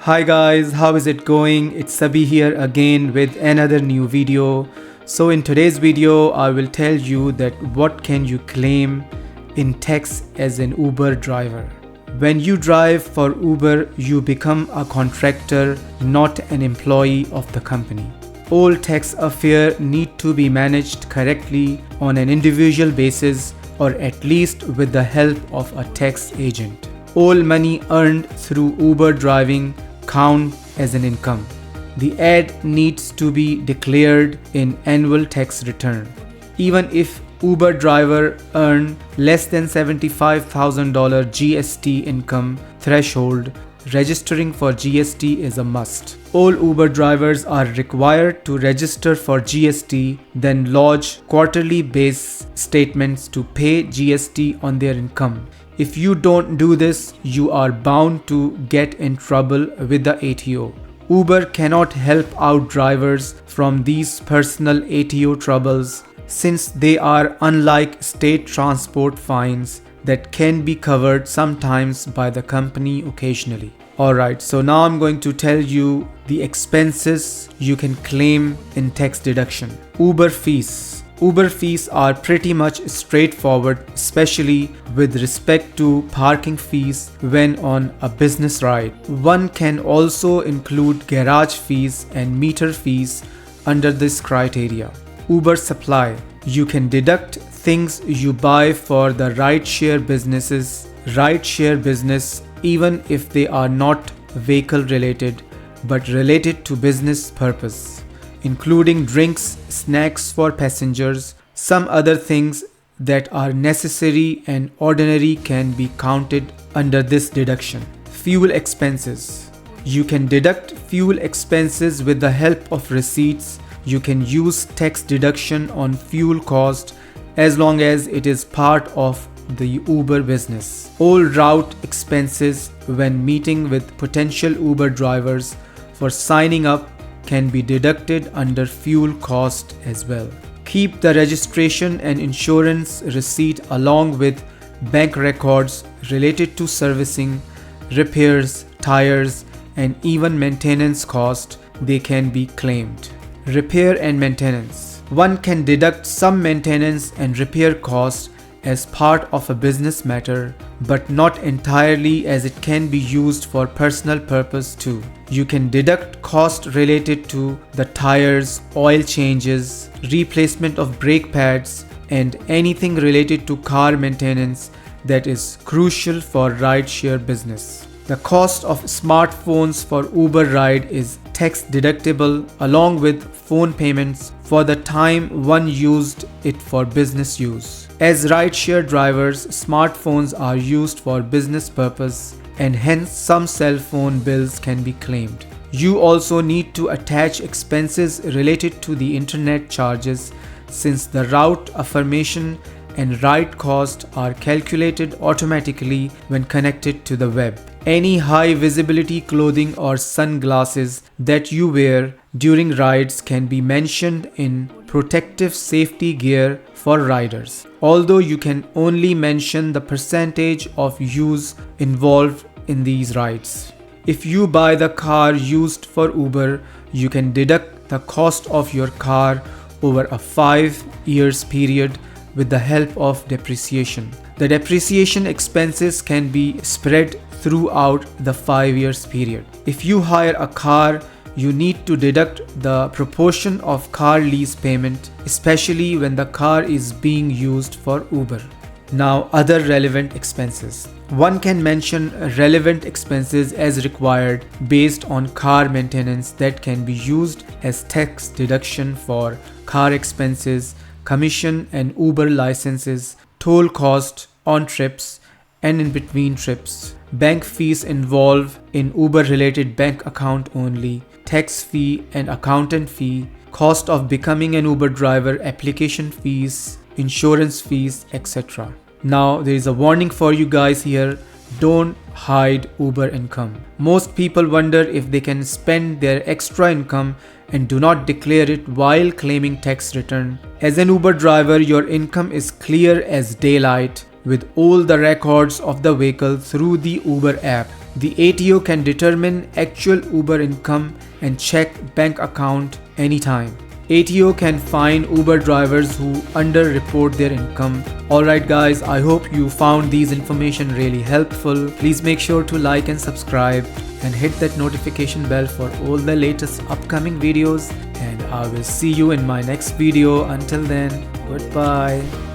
Hi guys, how is it going? It's Sabi here again with another new video. So in today's video, I will tell you that what can you claim in tax as an Uber driver. When you drive for Uber, you become a contractor, not an employee of the company. All tax affairs need to be managed correctly on an individual basis or at least with the help of a tax agent. All money earned through Uber driving count as an income. The ad needs to be declared in annual tax return. Even if Uber driver earn less than $75,000 GST income threshold, registering for GST is a must. All Uber drivers are required to register for GST, then lodge quarterly base statements to pay GST on their income. If you don't do this, you are bound to get in trouble with the ATO. Uber cannot help out drivers from these personal ATO troubles since they are unlike state transport fines that can be covered sometimes by the company occasionally. Alright, so now I'm going to tell you the expenses you can claim in tax deduction. Uber fees. Uber fees are pretty much straightforward, especially with respect to parking fees when on a business ride. One can also include garage fees and meter fees under this criteria. Uber supply. You can deduct things you buy for the rideshare business, even if they are not vehicle related but related to business purpose, including drinks, snacks for passengers. Some other things that are necessary and ordinary can be counted under this deduction. Fuel expenses. You can deduct fuel expenses with the help of receipts. You can use tax deduction on fuel cost as long as it is part of the Uber business. All route expenses when meeting with potential Uber drivers for signing up can be deducted under fuel cost as well. Keep the registration and insurance receipt along with bank records related to servicing, repairs, tires, and even maintenance cost. They can be claimed. Repair and maintenance. One can deduct some maintenance and repair costs as part of a business matter, but not entirely, as it can be used for personal purpose too. You can deduct cost related to the tires, oil changes, replacement of brake pads, and anything related to car maintenance that is crucial for rideshare business. The cost of smartphones for Uber ride is tax deductible along with phone payments for the time one used it for business use. As rideshare drivers, smartphones are used for business purpose and hence some cell phone bills can be claimed. You also need to attach expenses related to the internet charges since the route affirmation and ride cost are calculated automatically when connected to the web. Any high visibility clothing or sunglasses that you wear during rides can be mentioned in protective safety gear for riders, although you can only mention the percentage of use involved in these rides. If you buy the car used for Uber, you can deduct the cost of your car over a 5 years period with the help of depreciation. The depreciation expenses can be spread throughout the 5 years period. If you hire a car, you need to deduct the proportion of car lease payment, especially when the car is being used for Uber. Now, other relevant expenses. One can mention relevant expenses as required based on car maintenance that can be used as tax deduction for car expenses, commission and Uber licenses, toll cost on trips and in between trips, bank fees involved in Uber related bank account only, tax fee and accountant fee, cost of becoming an Uber driver, application fees, insurance fees, etc. Now there is a warning for you guys here. Don't hide Uber income. Most people wonder if they can spend their extra income and do not declare it while claiming tax return. As an Uber driver, your income is clear as daylight with all the records of the vehicle through the Uber app. The ATO can determine actual Uber income and check bank account anytime. ATO can fine Uber drivers who underreport their income. Alright guys, I hope you found these information really helpful. Please make sure to like and subscribe and hit that notification bell for all the latest upcoming videos, and I will see you in my next video. Until then, goodbye.